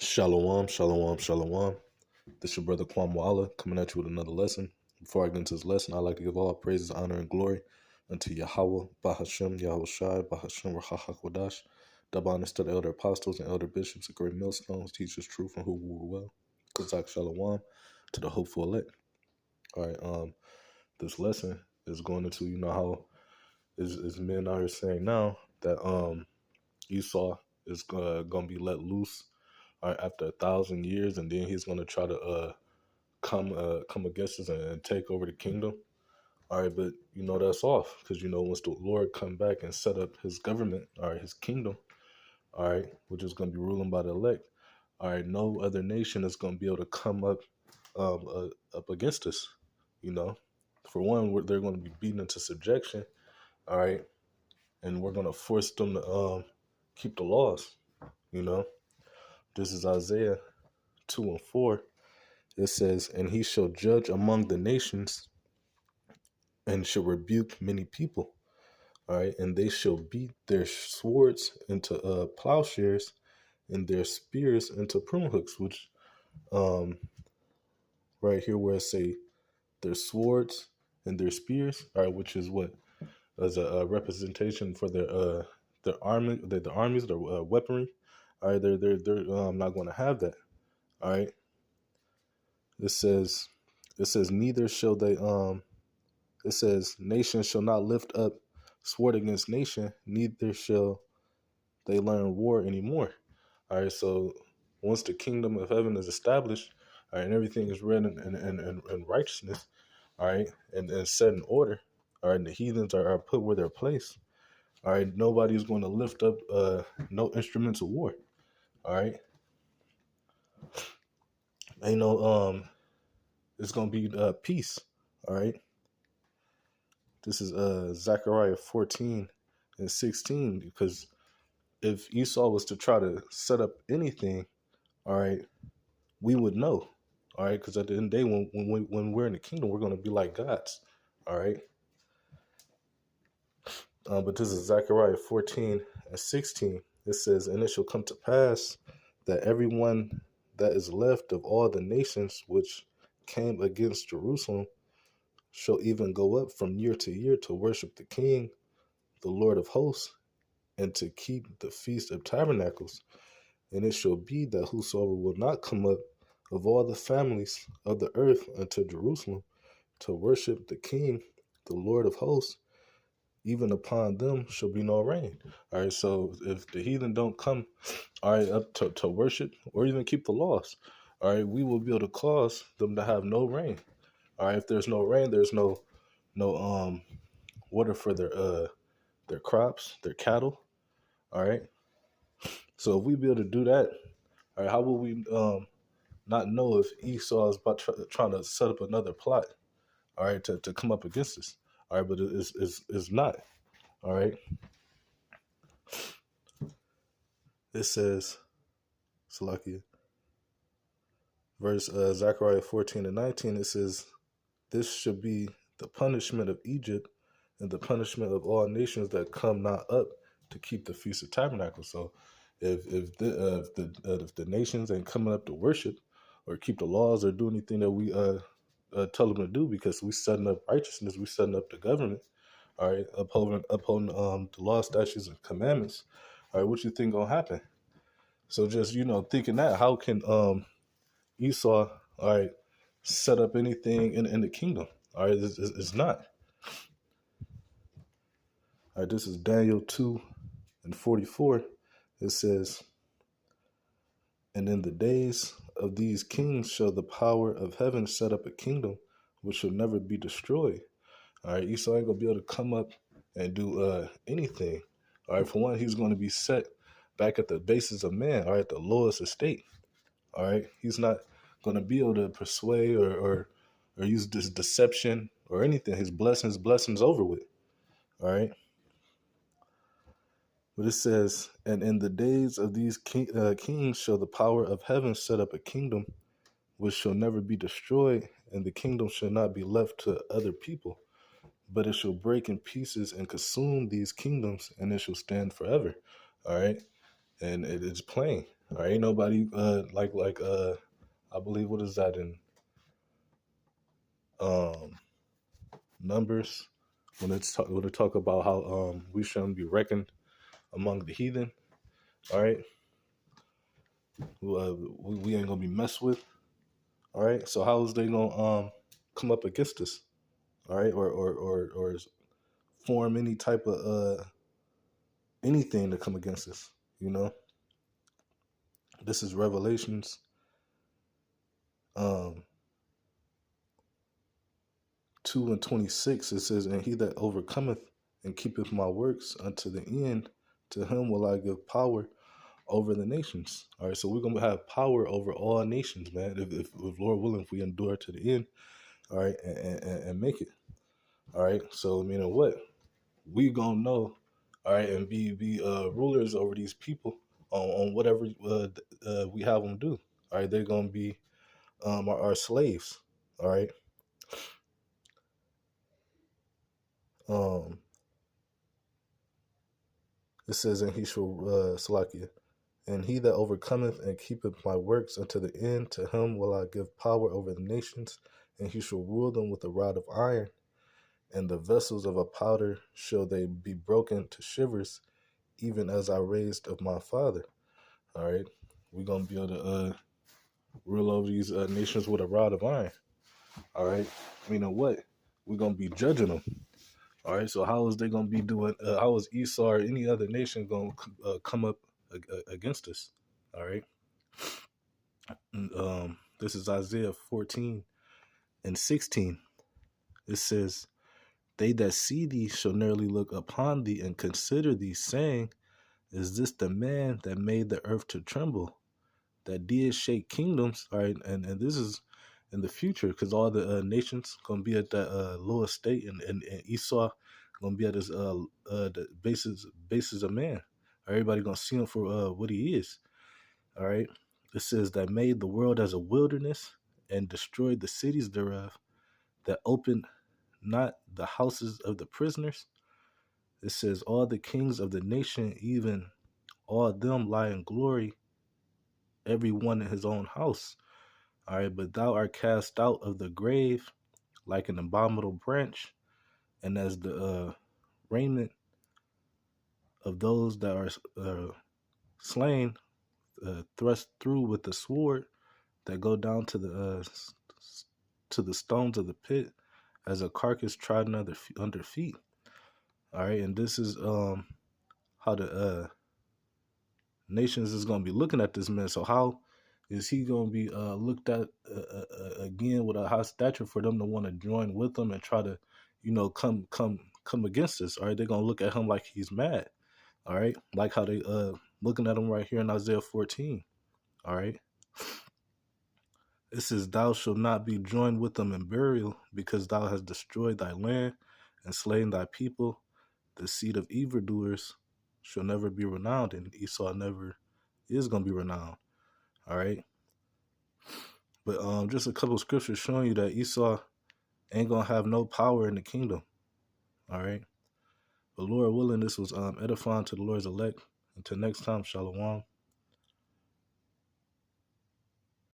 Shalom, shalom, shalom. This is your brother Kwam Walla coming at you with another lesson. Before I get into this lesson, I'd like to give all praises, honor, and glory unto Yahweh, Bahashem, Yahweh Shai, Bahashem, Rahahakwadash, the honest to the elder apostles and elder bishops, the great millstones, teachers, truth, and who rule well. Kazak Shalom to the hopeful elect. All right, this lesson is going into, how is men are saying now that Esau is gonna be let loose after 1,000 years, and then he's gonna try to come against us and take over the kingdom. All right, but that's off because once the Lord come back and set up His government, all right, His kingdom, all right, which is gonna be ruling by the elect. All right, no other nation is gonna be able to come up against us. For one, they're going to be beaten into subjection. All right, and we're gonna force them to keep the laws. You know, this is Isaiah 2:4. It says, "And he shall judge among the nations, and shall rebuke many people. All right, and they shall beat their swords into plowshares, and their spears into pruning hooks." Which, right here where it say their swords and their spears, all right, which is what as a representation for their army, the armies, their weaponry. All right, they're not going to have that. All right, it says neither shall they It says, "Nation shall not lift up sword against nation, neither shall they learn war anymore." All right, so once the kingdom of heaven is established, all right, and everything is read in righteousness, all right, and set in order, all right, and the heathens are put where they're placed, all right, nobody's going to lift up no instruments of war, all right. It's going to be peace, all right. This is Zechariah 14:16, because if Esau was to try to set up anything, all right, we would know, all right, because at the end of the day, when we're in the kingdom, we're going to be like gods, all right. But this is Zechariah 14:16. It says, "And it shall come to pass that everyone that is left of all the nations which came against Jerusalem shall even go up from year to year to worship the King, the Lord of hosts, and to keep the Feast of Tabernacles. And it shall be that whosoever will not come up of all the families of the earth unto Jerusalem to worship the King, the Lord of hosts, even upon them shall be no rain." All right, so if the heathen don't come, all right, up to worship or even keep the laws, all right, we will be able to cause them to have no rain. All right, if there's no rain, there's no water for their crops, their cattle. All right, so if we be able to do that, all right, how will we not know if Esau is about trying to set up another plot, all right, to come up against us? All right, but it's not. All right, it says, Salakia, verse Zechariah 14:19. It says, "This should be the punishment of Egypt and the punishment of all nations that come not up to keep the Feast of Tabernacles." So if the nations ain't coming up to worship or keep the laws or do anything that we tell them to do, because we setting up righteousness, we setting up the government, all right, upholding the law, statutes, and commandments, all right, what you think gonna happen? So just thinking that, how can Esau, all right, set up anything in the kingdom? All right, it's not. All right, this is Daniel 2:44. It says, "And in the days of these kings shall the power of heaven set up a kingdom which shall never be destroyed." All right, Esau ain't gonna be able to come up and do anything. All right, for one, he's going to be set back at the basis of man, all right, the lowest estate. All right, he's not going to be able to persuade or use this deception or anything. His blessings over with. All right. But it says, "And in the days of these kings shall the power of heaven set up a kingdom which shall never be destroyed, and the kingdom shall not be left to other people, but it shall break in pieces and consume these kingdoms, and it shall stand forever." All right. and it's plain. All right, ain't nobody I believe, what is that in um Numbers, when when they talk about how we shouldn't be reckoned among the heathen. All right, we ain't gonna be messed with. All right, so how is they gonna come up against us? All right, or form any type of anything to come against us? You know, this is Revelations um 2:26. It says, "And he that overcometh and keepeth my works unto the end, to him will I give power over the nations." All right, so we're gonna have power over all nations, man. If Lord willing, if we endure to the end, all right, and make it. All right, so meaning what? We gonna know, all right, and be rulers over these people on whatever we have them do. All right, they're gonna be our slaves. All right. Um, it says, "And he shall Salakia, and he that overcometh and keepeth my works unto the end, to him will I give power over the nations, and he shall rule them with a rod of iron, and the vessels of a powder shall they be broken to shivers, even as I raised of my father." All right, we're gonna be able to rule over these nations with a rod of iron. All right, meaning what? We're gonna be judging them. All right, so how is they gonna be doing? How is Esau or any other nation gonna come up against us? All right. This is Isaiah 14:16. It says, "They that see thee shall narrowly look upon thee and consider thee, saying, Is this the man that made the earth to tremble, that did shake kingdoms?" All right, and this is in the future, because all the nations gonna be at that lower state, and Esau gonna be at his the basis of man. Everybody gonna see him for what he is. All right. It says, "That made the world as a wilderness and destroyed the cities thereof, that opened not the houses of the prisoners." It says, "All the kings of the nation, even all them lie in glory, every one in his own house." All right. "But thou art cast out of the grave like an abominable branch, and as the raiment of those that are slain, thrust through with the sword, that go down to the stones of the pit, as a carcass trodden under feet." All right, and this is how the nations is going to be looking at this man. So how is he going to be looked at again with a high stature for them to want to join with them and try to, come against us? All right, they're going to look at him like he's mad. All right, like how they looking at him right here in Isaiah 14. All right. It says, "Thou shalt not be joined with them in burial, because thou hast destroyed thy land and slain thy people. The seed of evildoers shall never be renowned," and Esau never is going to be renowned. All right. But just a couple of scriptures showing you that Esau ain't going to have no power in the kingdom. All right. But Lord willing, this was edifying to the Lord's elect. Until next time, Shalom.